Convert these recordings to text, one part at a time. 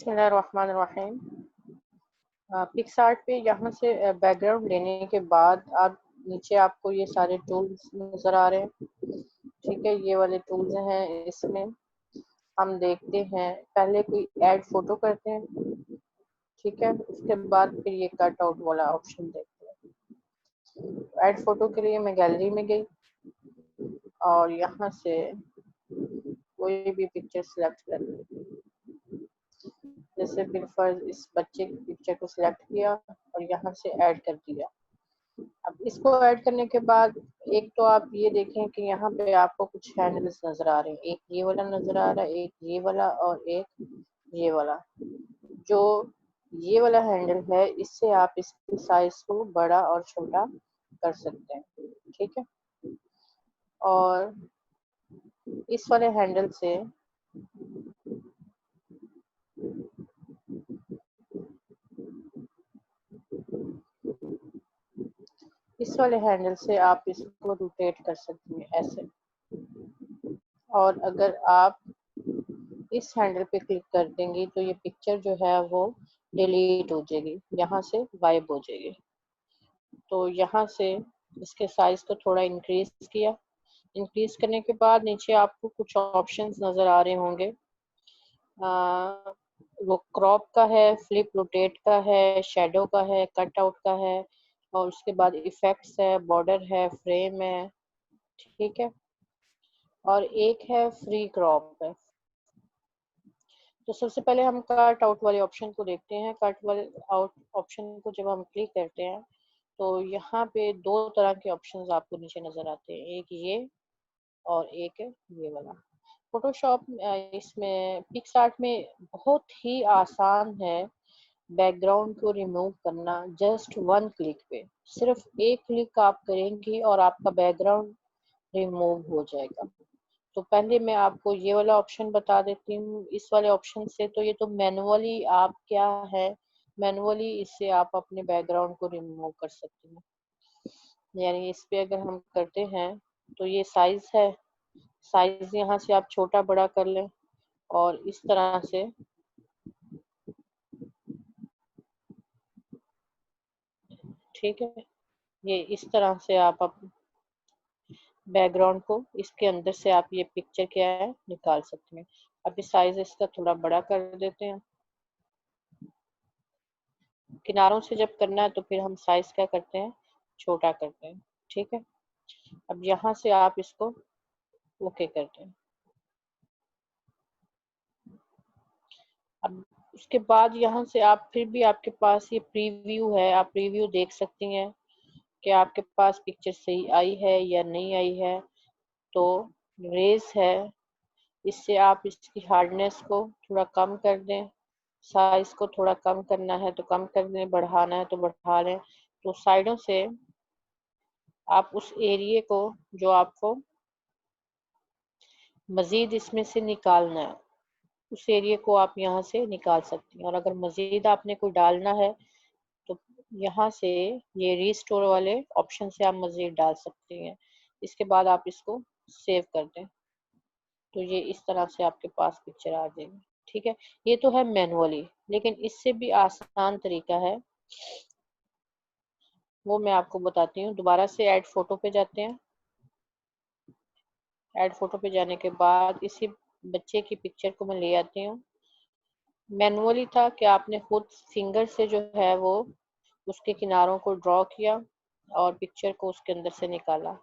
बिस्मिल्लाहिर्रहमानिर्रहीम। पिक्सआर्ट पे यहाँ से बैकग्राउंड लेने के बाद आप नीचे आपको ये सारे टूल्स नज़र आ रहे हैं। ठीक है, ये वाले टूल्स हैं। इसमें हम देखते हैं, पहले कोई ऐड फोटो करते हैं। ठीक है, उसके बाद फिर ये कट आउट वाला ऑप्शन देखते हैं। ऐड फोटो के लिए मैं गैलरी में गई और यहाँ से कोई भी पिक्चर सेलेक्ट कर ली। जैसे फिर फर्ज इस बच्चे की पिक्चर को सिलेक्ट किया और यहाँ से ऐड कर दिया। अब इसको ऐड करने के बाद एक तो आप ये देखें कि यहाँ पे आपको कुछ हैंडल्स नजर आ रहे हैं। एक ये वाला नजर आ रहा है, एक ये वाला और एक ये वाला। जो ये वाला हैंडल है, इससे आप इसकी साइज को बड़ा और छोटा कर सकते हैं। ठीक है, और इस वाले हैंडल से आप इसको रोटेट कर सकते हैं ऐसे। और अगर आप इस हैंडल पे क्लिक कर देंगी तो ये पिक्चर जो है वो डिलीट हो जाएगी, यहाँ से गायब हो जाएगी। तो यहाँ से इसके साइज को थोड़ा इंक्रीज किया। इंक्रीज करने के बाद नीचे आपको कुछ ऑप्शंस नजर आ रहे होंगे। वो क्रॉप का है, फ्लिप रोटेट का है, शेडो का है, कट आउट का है, और उसके बाद इफेक्ट्स है, बॉर्डर है, फ्रेम है। ठीक है, और एक है फ्री क्रॉप है। तो सबसे पहले हम कट आउट वाले ऑप्शन को देखते हैं। कट वाले आउट ऑप्शन को जब हम क्लिक करते हैं तो यहाँ पे दो तरह के ऑप्शंस आपको नीचे नजर आते हैं, एक ये और एक ये वाला। फोटोशॉप इसमें पिक्सआर्ट में बहुत ही आसान है बैकग्राउंड को रिमूव करना। जस्ट वन क्लिक पे, सिर्फ एक क्लिक आप करेंगी और आपका बैकग्राउंड रिमूव हो जाएगा। तो पहले मैं आपको ये वाला ऑप्शन बता देती हूँ। इस वाले ऑप्शन से तो ये तो मैनुअली आप क्या है, मैनुअली इससे आप अपने बैकग्राउंड को रिमूव कर सकते हैं। यानी इस पे अगर हम करते हैं तो ये साइज है, साइज यहाँ से आप छोटा बड़ा कर लें और इस तरह से ठीक है, ये इस तरह से आप बैकग्राउंड को इसके अंदर से आप ये पिक्चर क्या है निकाल सकते हैं। अभी साइज इसका थोड़ा बड़ा कर देते हैं। किनारों से जब करना है तो फिर हम साइज क्या करते हैं, छोटा करते हैं। ठीक है, अब यहाँ से आप इसको ओके करते हैं। अब उसके बाद यहाँ से आप फिर भी आपके पास ये प्रीव्यू है, आप प्रीव्यू देख सकती हैं कि आपके पास पिक्चर सही आई है या नहीं आई है। तो रेज है, इससे आप इसकी हार्डनेस को थोड़ा कम कर दें, साइज को थोड़ा कम करना है तो कम कर दें, बढ़ाना है तो बढ़ा लें। तो साइडों से आप उस एरिया को जो आपको मजीद इसमें से निकालना है, उस एरिया को आप यहाँ से निकाल सकती हैं। और अगर मजीद आपने कोई डालना है तो यहाँ से ये रीस्टोर वाले ऑप्शन से आप मजीद डाल सकती हैं। इसके बाद आप इसको सेव कर दें तो ये इस तरह से आपके पास पिक्चर आ जाएगी। ठीक है, ये तो है मैनुअली, लेकिन इससे भी आसान तरीका है, वो मैं आपको बताती हूँ। दोबारा से ऐड फोटो पे जाते हैं। ऐड फोटो पे जाने के बाद इसी बच्चे की पिक्चर को मैं ले आती हूँ। मैनुअली था कि आपने खुद फिंगर से जो है वो उसके किनारों को ड्रॉ किया और पिक्चर को उसके अंदर से निकाला।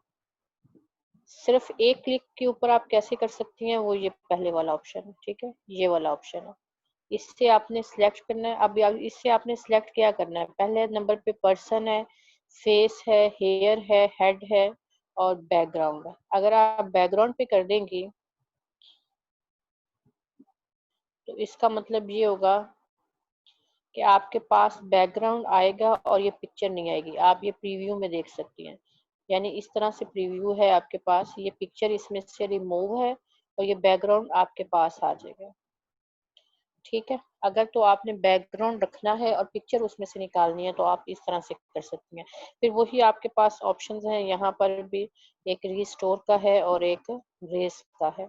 सिर्फ एक क्लिक के ऊपर आप कैसे कर सकती हैं, वो ये पहले वाला ऑप्शन है। ठीक है, ये वाला ऑप्शन है, इससे आपने सिलेक्ट करना है। अब इससे आपने सिलेक्ट क्या करना है, पहले नंबर पे पर्सन है, फेस है, हेयर है, हेड है और बैकग्राउंड है। अगर आप बैकग्राउंड पे कर देंगी तो इसका मतलब ये होगा कि आपके पास बैकग्राउंड आएगा और ये पिक्चर नहीं आएगी। आप ये प्रीव्यू में देख सकती हैं, यानी इस तरह से प्रीव्यू है आपके पास, ये पिक्चर इसमें से रिमूव है और ये बैकग्राउंड आपके पास आ जाएगा। ठीक है। अगर तो आपने बैकग्राउंड रखना है और पिक्चर उसमें से निकालनी है तो आप इस तरह से कर सकती हैं। फिर वही आपके पास ऑप्शंस हैं, यहाँ पर भी एक रिस्टोर का है और एक रेस का है।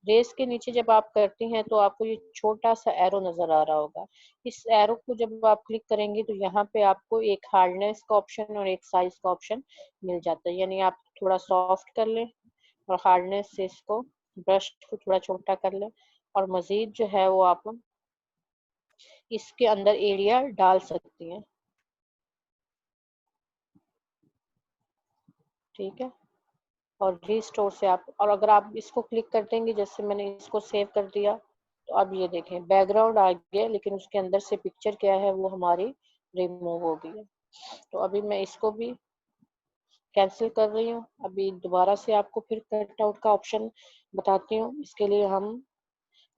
रेस के नीचे जब आप करती हैं तो आपको ये छोटा सा एरो नजर आ रहा होगा। इस एरो को जब आप क्लिक करेंगे तो यहाँ पे आपको एक हार्डनेस का ऑप्शन और एक साइज का ऑप्शन मिल जाता है। यानी आप थोड़ा सॉफ्ट कर लें और हार्डनेस से इसको ब्रश को थोड़ा छोटा कर लें, और मजीद जो है वो आप इसके अंदर एरिया डाल सकती हैं। ठीक है। और रीस्टोर से आप, और अगर आप इसको क्लिक कर देंगे, जैसे मैंने इसको सेव कर दिया, तो अब ये देखें बैकग्राउंड आ गया, लेकिन उसके अंदर से पिक्चर क्या है वो हमारी रिमूव हो गई है। तो अभी मैं इसको भी कैंसिल कर रही हूँ। अभी दोबारा से आपको फिर कट आउट का ऑप्शन बताती हूँ। इसके लिए हम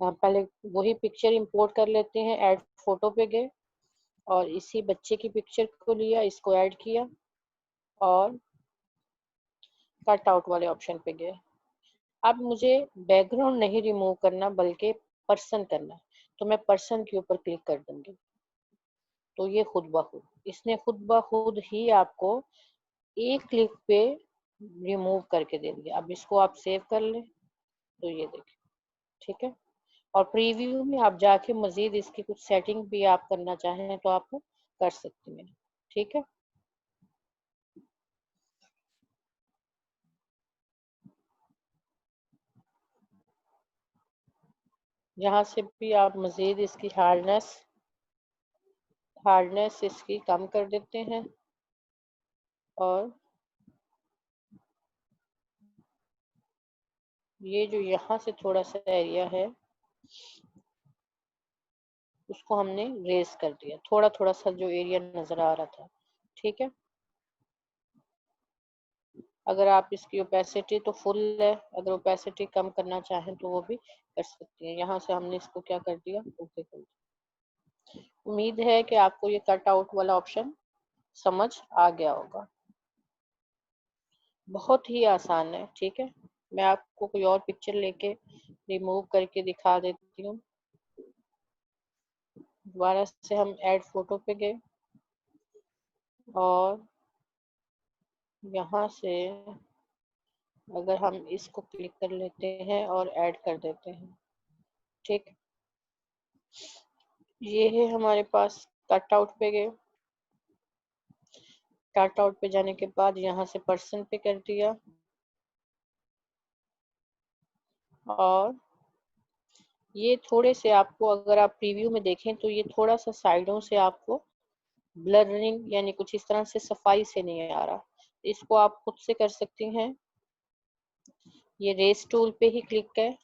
पहले वही पिक्चर इंपोर्ट कर लेते हैं। ऐड फोटो पे गए और इसी बच्चे की पिक्चर को लिया, इसको ऐड किया और कट आउट वाले ऑप्शन पे गए। अब मुझे बैकग्राउंड नहीं रिमूव करना बल्कि पर्सन करना है, तो मैं पर्सन के ऊपर क्लिक कर दूंगी। तो ये खुद ब खुद, इसने खुद ब खुद ही आपको एक क्लिक पे रिमूव करके दे दिया। अब इसको आप सेव कर लें तो ये देखिए। ठीक है। और प्रीव्यू में आप जाके मजीद इसकी कुछ सेटिंग भी आप करना चाहें तो आप कर सकती हैं। ठीक है। यहाँ से भी आप मजीद इसकी हार्डनेस इसकी कम कर देते हैं, और ये जो यहाँ से थोड़ा सा एरिया है उसको हमने रेज कर दिया, थोड़ा थोड़ा सा जो एरिया नजर आ रहा था। ठीक है। अगर आप इसकी ओपेसिटी तो फुल है, अगर ओपेसिटी कम करना चाहें तो वो भी कर सकती हैं। यहाँ से हमने इसको क्या कर दिया, ओके कर दिया। उम्मीद है कि आपको ये कट आउट वाला ऑप्शन समझ आ गया होगा। बहुत ही आसान है। ठीक है। मैं आपको कोई और पिक्चर लेके रिमूव करके दिखा देती हूँ। दोबारा से हम ऐड फोटो पे गए और यहाँ से अगर हम इसको क्लिक कर लेते हैं और ऐड कर देते हैं। ठीक। ये है हमारे पास। कट आउट पे गए, कट आउट पे जाने के बाद यहाँ से पर्सन पे कर दिया, और ये थोड़े से आपको, अगर आप प्रीव्यू में देखें तो ये थोड़ा सा साइडों से आपको ब्लरिंग यानी कुछ इस तरह से सफाई से नहीं आ रहा। इसको आप खुद से कर सकती हैं। ये रेस टूल पे ही क्लिक है,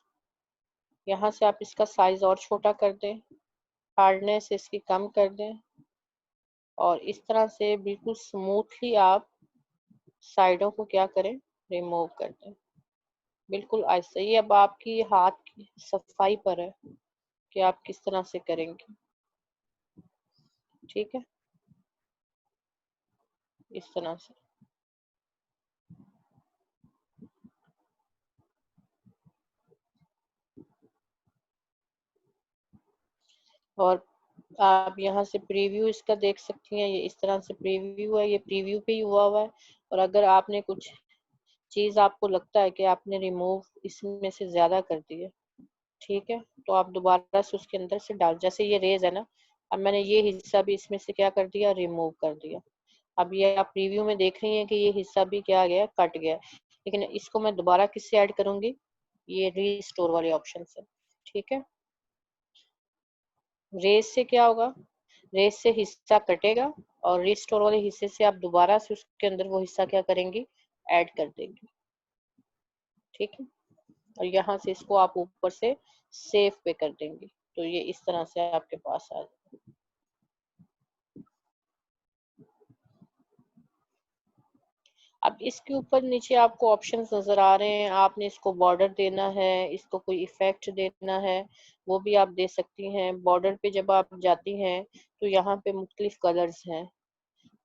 यहाँ से आप इसका साइज और छोटा कर दें, हार्डनेस इसकी कम कर दें, और इस तरह से बिल्कुल स्मूथली आप साइडों को क्या करें, रिमूव कर दें। बिल्कुल ऐसा ही। अब आपकी हाथ की सफाई पर है कि आप किस तरह से करेंगे। ठीक है। इस तरह से। और आप यहाँ से प्रीव्यू इसका देख सकती हैं। ये इस तरह से प्रीव्यू है, ये प्रीव्यू पे ही हुआ है। और अगर आपने कुछ चीज आपको लगता है कि आपने रिमूव इसमें से ज्यादा कर दी है, ठीक है, तो आप दोबारा से उसके अंदर से डाल, जैसे ये रेज है ना, अब मैंने ये हिस्सा भी इसमें से क्या कर दिया, रिमूव कर दिया। अब ये आप प्रीव्यू में देख रही हैं कि ये हिस्सा भी क्या गया, कट गया। लेकिन इसको मैं दोबारा किससे ऐड करूंगी, ये रीस्टोर वाले ऑप्शन से। ठीक है। रेस से क्या होगा, रेस से हिस्सा कटेगा और रिस्टोर वाले हिस्से से आप दोबारा से उसके अंदर वो हिस्सा क्या करेंगी, ऐड कर देंगे। ठीक है। और यहाँ से इसको आप ऊपर से सेव पे कर देंगे, तो ये इस तरह से आपके पास आ जाए। अब इसके ऊपर नीचे आपको ऑप्शंस नजर आ रहे हैं। आपने इसको बॉर्डर देना है, इसको कोई इफेक्ट देना है, वो भी आप दे सकती हैं। बॉर्डर पे जब आप जाती हैं तो यहाँ पे मुख्तलिफ कलर्स हैं,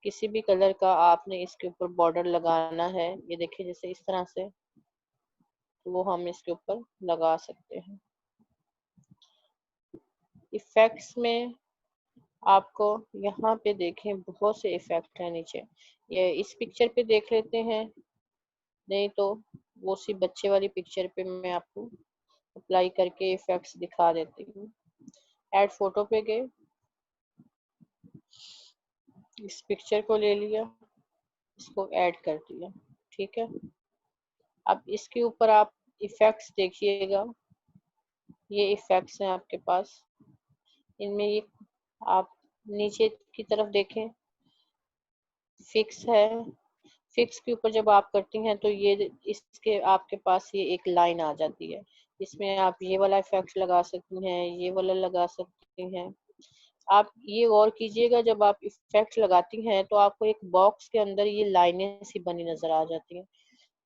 किसी भी कलर का आपने इसके ऊपर बॉर्डर लगाना है। ये देखिए जैसे इस तरह से, तो वो हम इसके ऊपर लगा सकते हैं। इफेक्ट्स में आपको यहाँ पे देखें बहुत से इफेक्ट है नीचे। ये इस पिक्चर पे देख लेते हैं, नहीं तो वो सी बच्चे वाली पिक्चर पे मैं आपको अप्लाई करके इफेक्ट्स दिखा देती हूँ। ऐड फोटो पे गए, इस पिक्चर को ले लिया, इसको ऐड कर दिया, ठीक है। अब इसके ऊपर आप इफेक्ट्स देखिएगा, ये इफेक्ट्स हैं आपके पास। इनमें ये आप नीचे की तरफ देखें, फिक्स है। फिक्स के ऊपर जब आप करती हैं तो ये इसके आपके पास ये एक लाइन आ जाती है। इसमें आप ये वाला इफेक्ट लगा सकती हैं, ये वाला लगा सकती हैं। आप ये गौर कीजिएगा, जब आप इफेक्ट लगाती हैं तो आपको एक बॉक्स के अंदर ये लाइनें सी बनी नजर आ जाती हैं।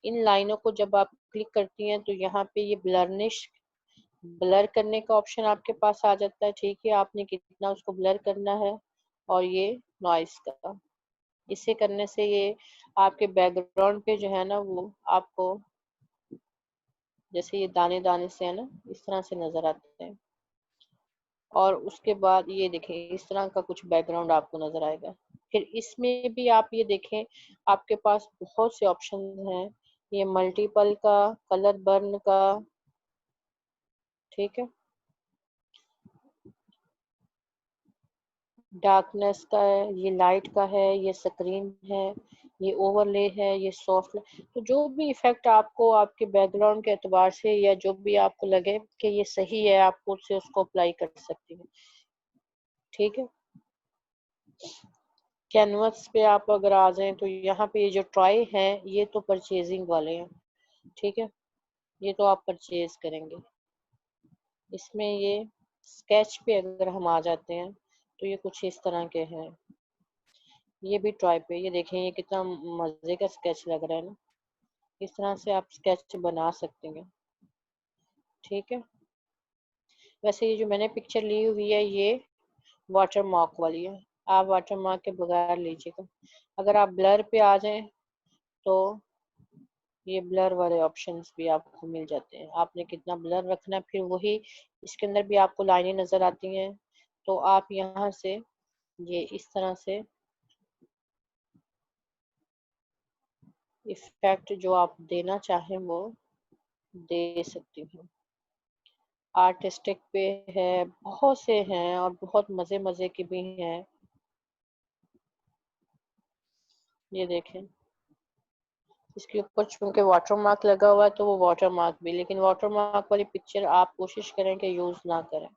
इन लाइनों को जब आप क्लिक करती हैं तो यहाँ पे ये ब्लरनिश, ब्लर करने का ऑप्शन आपके पास आ जाता है, ठीक है। आपने कितना उसको ब्लर करना है, और ये नॉइस का, इसे करने से ये आपके बैकग्राउंड पे जो है ना वो आपको जैसे ये दाने दाने से है ना, इस तरह से नजर आते हैं। और उसके बाद ये देखें, इस तरह का कुछ बैकग्राउंड आपको नजर आएगा। फिर इसमें भी आप ये देखें, आपके पास बहुत से ऑप्शन हैं। ये मल्टीपल का, कलर बर्न का, ठीक है, डार्कनेस का है, ये लाइट का है, ये स्क्रीन है, ये ओवरले है, ये सॉफ्ट। तो जो भी इफेक्ट आपको आपके बैकग्राउंड के एतबार से या जो भी आपको लगे कि ये सही है, आप उससे उसको अप्लाई कर सकती हैं, ठीक है। कैनवस पे आप अगर आ जाएं तो यहाँ पे ये जो ट्राई हैं ये तो परचेजिंग वाले हैं, ठीक है, ये तो आप परचेज करेंगे। इसमें ये स्केच पे अगर हम आ जाते हैं तो ये कुछ इस तरह के हैं। ये भी ट्राई पे, ये देखें ये कितना मजे का स्केच लग रहा है ना। इस तरह से आप स्केच बना सकते हैं, ठीक है। वैसे ये जो मैंने पिक्चर ली हुई है ये वाटर मार्क वाली है, आप वाटर मार्क के बगैर लीजिएगा। अगर आप ब्लर पे आ जाएं तो ये ब्लर वाले ऑप्शंस भी आपको मिल जाते हैं। आपने कितना ब्लर रखना है, फिर वही इसके अंदर भी आपको लाइनें नजर आती हैं, तो आप यहाँ से ये इस तरह से इफेक्ट जो आप देना चाहें वो दे सकती हूँ। आर्टिस्टिक पे है, बहुत से हैं और बहुत मजे मजे के भी हैं। ये देखें, इसके ऊपर चूंकि वाटर मार्क लगा हुआ है तो वो वाटर मार्क भी, लेकिन वाटर मार्क वाली पिक्चर आप कोशिश करें कि यूज ना करें।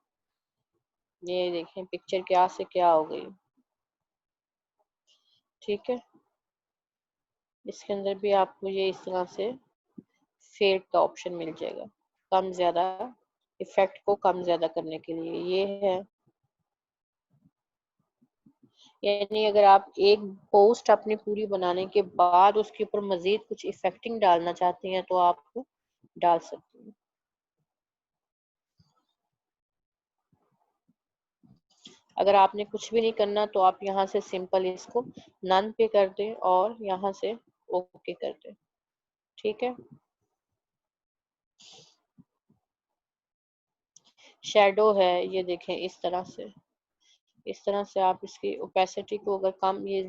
ये देखें पिक्चर क्या से क्या हो गई, ठीक है। इसके अंदर भी आपको ये इस तरह से फेड का ऑप्शन मिल जाएगा, कम ज्यादा, इफेक्ट को कम ज्यादा करने के लिए ये है। यानी अगर आप एक पोस्ट अपनी पूरी बनाने के बाद उसके ऊपर मजीद कुछ इफेक्टिंग डालना चाहती हैं तो आप डाल सकती हैं। अगर आपने कुछ भी नहीं करना तो आप यहाँ से सिंपल इसको नन पे कर दें और यहाँ से ओके कर दें, ठीक है। शेडो है, ये देखें इस तरह से आप इसकी ओपेसिटी को अगर कम, ये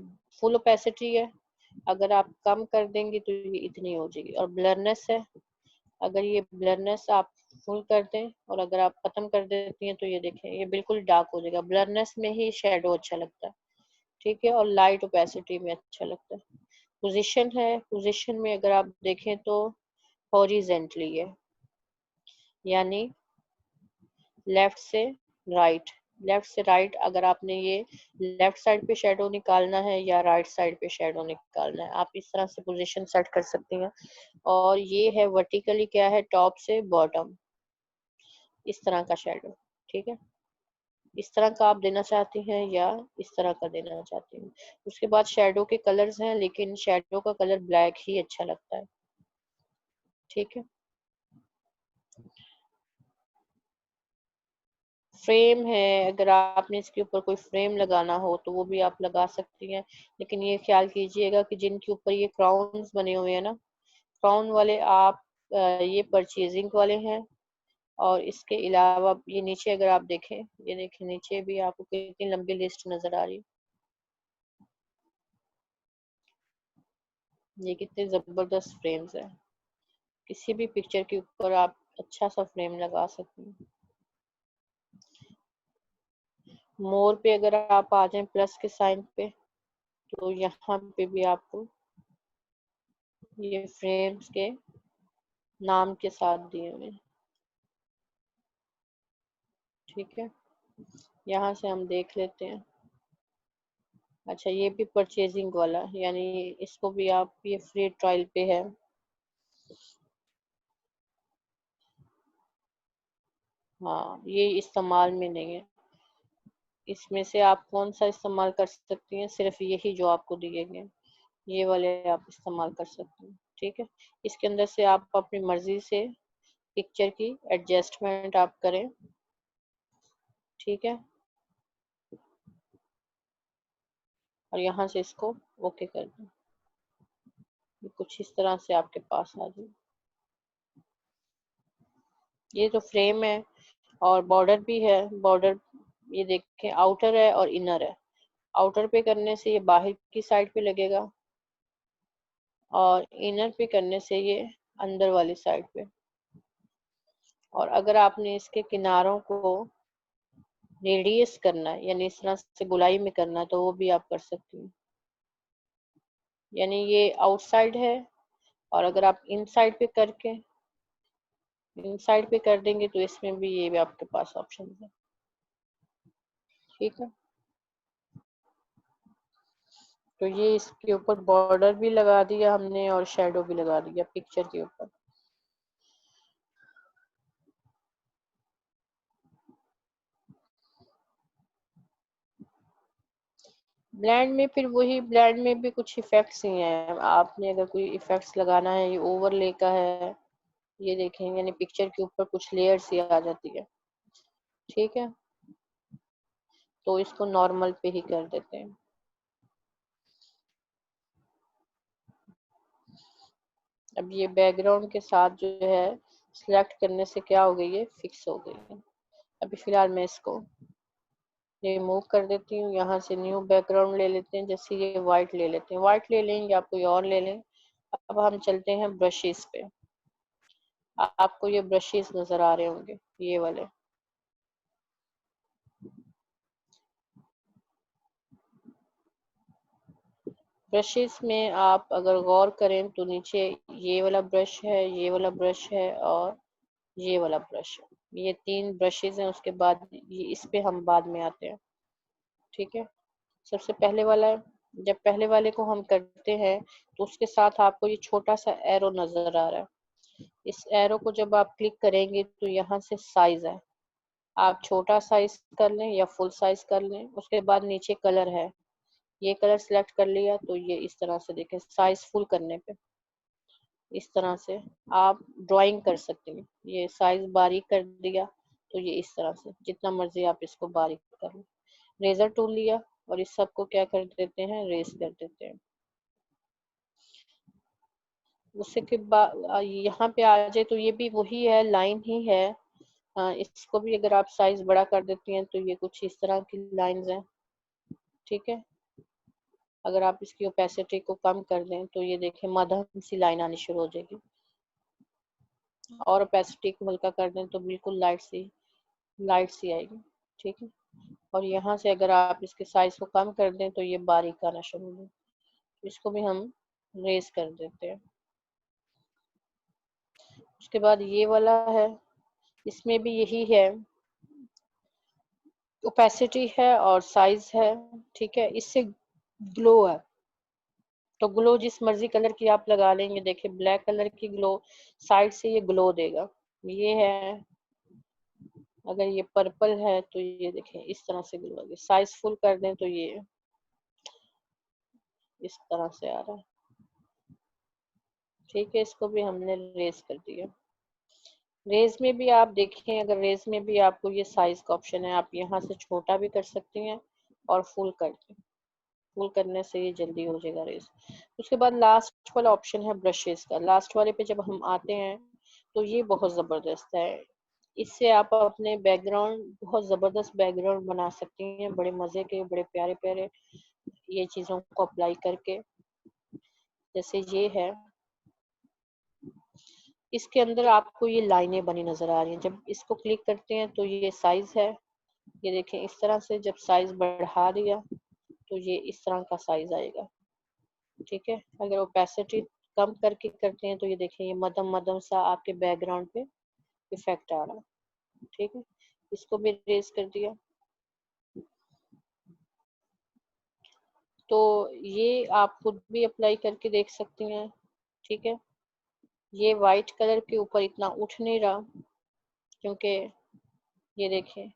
फुल ओपेसिटी है, अगर आप कम कर देंगी तो ये इतनी हो जाएगी। और ब्लरनेस है, अगर ये ब्लरनेस आप फुल कर दें और अगर आप खत्म कर देती हैं तो ये देखें ये बिल्कुल डार्क हो जाएगा। ब्लरनेस में ही शेडो अच्छा लगता है, ठीक है, और लाइट ओपेसिटी में अच्छा लगता है। पोजीशन है, पोजीशन में अगर आप देखें तो हॉरिजेंटली है, यानी लेफ्ट से राइट, लेफ्ट से राइट। अगर आपने ये लेफ्ट साइड पे शेडो निकालना है या राइट साइड पे शेडो निकालना है, आप इस तरह से पोजीशन सेट कर सकती हैं। और ये है वर्टिकली, क्या है, टॉप से बॉटम, इस तरह का शेडो, ठीक है। इस तरह का आप देना चाहती हैं या इस तरह का देना चाहती हैं। उसके बाद शेडो के कलर्स हैं, लेकिन शेडो का कलर ब्लैक ही अच्छा लगता है, ठीक है। फ्रेम है, अगर आपने इसके ऊपर कोई फ्रेम लगाना हो तो वो भी आप लगा सकती हैं, लेकिन ये ख्याल कीजिएगा कि जिनके ऊपर ये क्राउन्स बने हुए हैं ना, क्राउन वाले आप ये परचेजिंग वाले हैं। और इसके अलावा ये नीचे अगर आप देखें, ये देखें नीचे भी आपको कितनी लंबी लिस्ट नजर आ रही है। ये कितने जबरदस्त फ्रेम्स हैं। किसी भी पिक्चर के ऊपर आप अच्छा सा फ्रेम लगा सकते हैं। मोर पे अगर आप आ जाएं प्लस के साइन पे, तो यहाँ पे भी आपको ये फ्रेम्स के नाम के साथ दिए हुए हैं। ठीक है, यहाँ से हम देख लेते हैं। अच्छा, ये भी परचेजिंग वाला, यानी इसको भी आप, ये फ्री ट्रायल पे है। हाँ, ये इस्तेमाल में नहीं है। इसमें से आप कौन सा इस्तेमाल कर सकती हैं? सिर्फ यही जो आपको दिए गए, ये वाले आप इस्तेमाल कर सकते हैं। ठीक है, इसके अंदर से आप अपनी मर्जी से पिक्चर की एडजस्टमेंट आप करें। ठीक है, और यहाँ से इसको ओके कर दें। ये कुछ इस तरह से आपके पास आ जाए। ये तो फ्रेम है और बॉर्डर भी है। बॉर्डर ये देखें, आउटर है और इनर है। आउटर पे करने से ये बाहर की साइड पे लगेगा, और इनर पे करने से ये अंदर वाली साइड पे। और अगर आपने इसके किनारों को रेडियस करना है, यानी इस तरह से गोलाई में करना है, तो वो भी आप कर सकती हैं। यानी ये आउटसाइड है, और अगर आप इनसाइड पे करके इनसाइड पे कर देंगे तो इसमें भी ये भी आपके पास ऑप्शन है। ठीक है, तो ये इसके ऊपर बॉर्डर भी लगा दिया हमने और शेडो भी लगा दिया पिक्चर के ऊपर। ब्लेंड में फिर वही, ब्लेंड में भी कुछ इफेक्ट्स ही हैं। आपने अगर कोई इफेक्ट्स लगाना है, ये ओवरले का है। ये देखें, यानी पिक्चर के ऊपर कुछ लेयर्स ही आ जाती है। ठीक है, तो इसको नॉर्मल पे ही कर देते हैं। अब ये बैकग्राउंड के साथ जो है सिलेक्ट करने से क्या हो गई है, फिक्स हो गई है। अभी फिलहाल मैं इसको रिमूव कर देती हूँ। यहाँ से न्यू बैकग्राउंड ले लेते हैं। जैसे ये वाइट ले लेते हैं, वाइट ले लें या कोई और ले लें। अब हम चलते हैं ब्रशेस पे। आपको ये ब्रशेस नजर आ रहे होंगे, ये वाले। ब्रशेस में आप अगर गौर करें तो नीचे ये वाला ब्रश है, ये वाला ब्रश है और ये वाला ब्रश है। ये तीन ब्रशेस हैं। उसके बाद ये, इस पे हम बाद में आते हैं। ठीक है, सबसे पहले वाला है। जब पहले वाले को हम करते हैं तो उसके साथ आपको ये छोटा सा एरो नजर आ रहा है। इस एरो को जब आप क्लिक करेंगे तो यहाँ से साइज है। आप छोटा साइज कर लें या फुल साइज कर लें। उसके बाद नीचे कलर है, ये कलर सिलेक्ट कर लिया तो ये इस तरह से देखें, साइज फुल करने पे इस तरह से आप ड्राइंग कर सकते हैं। ये साइज बारीक कर दिया तो ये इस तरह से जितना मर्जी आप इसको बारीक कर लें। रेजर टूल लिया और इस सब को क्या कर देते हैं, रेस कर देते हैं। उससे के बाद यहाँ पे आ जाए तो ये भी वही है, लाइन ही है। इसको भी अगर आप साइज बड़ा कर देती हैं तो ये कुछ इस तरह की लाइंस हैं। ठीक है, अगर आप इसकी ओपेसिटी को कम कर दें तो ये देखें मध्यम सी लाइन आनी शुरू हो जाएगी, और ओपेसिटी को हल्का कर दें तो बिल्कुल लाइट सी आएगी। ठीक है, और यहाँ से अगर आप इसके साइज को कम कर दें तो ये बारीक आना शुरू हो जाए। इसको भी हम रेस कर देते हैं। उसके बाद ये वाला है, इसमें भी यही है, ओपेसिटी है और साइज है। ठीक है, इससे ग्लो है, तो ग्लो जिस मर्जी कलर की आप लगा लेंगे। देखिए ब्लैक कलर की ग्लो, साइड से ये ग्लो देगा। ये है, अगर ये पर्पल है तो ये देखें इस तरह से ग्लो देगा। साइज फुल कर दें तो ये इस तरह से आ रहा है। ठीक है, इसको भी हमने रेस कर दिया। रेज में भी आप देखें, अगर रेज में भी आपको ये साइज का ऑप्शन है, आप यहाँ से छोटा भी कर सकती हैं और फुल करने से ये जल्दी हो जाएगा रेज। उसके बाद लास्ट वाला ऑप्शन है ब्रशेस का। लास्ट वाले पे जब हम आते हैं तो ये बहुत जबरदस्त है। इससे आप अपने बैकग्राउंड बहुत ज़बरदस्त बैकग्राउंड बना सकती हैं, बड़े मज़े के, बड़े प्यारे-प्यारे ये चीज़ों को अप्लाई करके। जैसे ये है, इसके अंदर आपको ये लाइनें बनी नज़र आ रही हैं। जब इसको क्लिक करते हैं तो ये साइज़ है, ये देखें इस तरह से जब साइज़ बढ़ा दिया तो ये इस तरह का साइज़ आएगा, ठीक है। अगर ओपेसिटी कम करके करते हैं तो ये देखें ये मध्यम-मध्यम सा आपके बैकग्राउंड पे इफ़ेक्ट आ रहा है, ठीक है। इसको भी रेज़ कर दिया। तो ये आप खुद भी अप्लाई करके देख सकती हैं, ठीक है। ये वाइट कलर के ऊपर इतना उठ नहीं रहा, क्योंकि ये देखें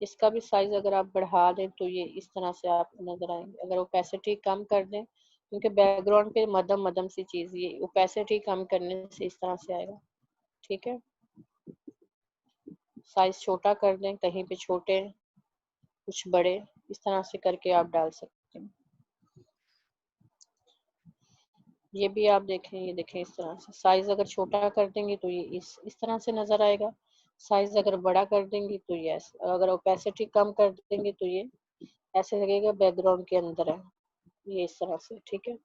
इसका भी साइज अगर आप बढ़ा दें तो ये इस तरह से आपको नजर आएंगे। अगर ओपेसिटी कम कर दें, क्योंकि बैकग्राउंड पे मध्यम मध्यम सी चीज, ये ओपेसिटी कम करने से इस तरह से आएगा, ठीक है। साइज छोटा कर दें, कहीं पे छोटे कुछ बड़े, इस तरह से करके आप डाल सकते हैं। ये भी आप देखें, ये देखें इस तरह से साइज अगर छोटा कर देंगे तो ये इस तरह से नजर आएगा। साइज अगर बड़ा कर देंगे तो ये ऐसे, अगर ओपेसिटी कम कर देंगे तो ये ऐसे लगेगा बैकग्राउंड के अंदर है, ये इस तरह से, ठीक है।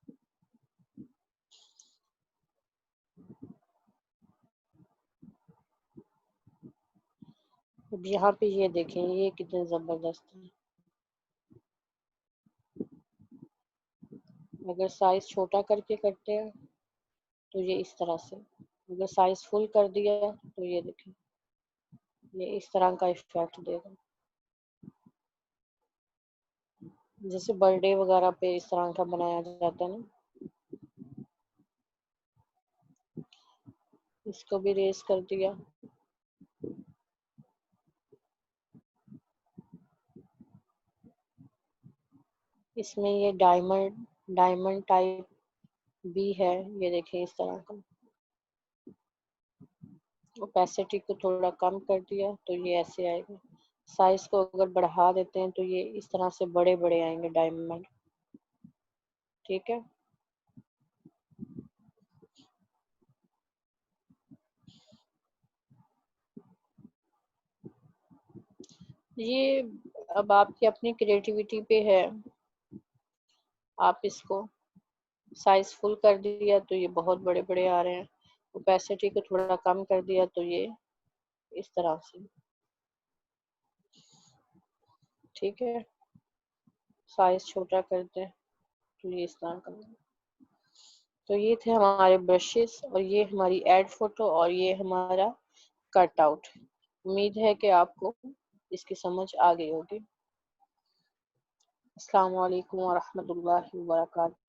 अब यहाँ पे ये देखें ये कितने जबरदस्त है। अगर साइज छोटा करके करते हैं तो ये इस तरह से, अगर साइज फुल कर दिया तो ये देखें ये इस तरह का इफेक्ट देगा। जैसे बर्थडे वगैरह पे इस तरह का बनाया जाता है ना। इसको भी रेस कर दिया। इसमें ये डायमंड डायमंड टाइप भी है, ये देखें इस तरह का। ओपेसिटी को थोड़ा कम कर दिया तो ये ऐसे आएगा। साइज को अगर बढ़ा देते हैं तो ये इस तरह से बड़े बड़े आएंगे डायमंड, ठीक है। ये अब आपकी अपनी क्रिएटिविटी पे है। आप इसको साइज फुल कर दिया तो ये बहुत बड़े बड़े आ रहे हैं, ओपेसिटी को थोड़ा कम कर दिया तो ये इस तरह से, ठीक है। साइज छोटा कर दें तो ये इस तरह का। तो ये थे हमारे ब्रशेस और ये हमारी एड फोटो और ये हमारा कट आउट। उम्मीद है कि आपको इसकी समझ आ गई होगी। अस्सलाम वालेकुम व रहमतुल्लाहि व बरकातहू।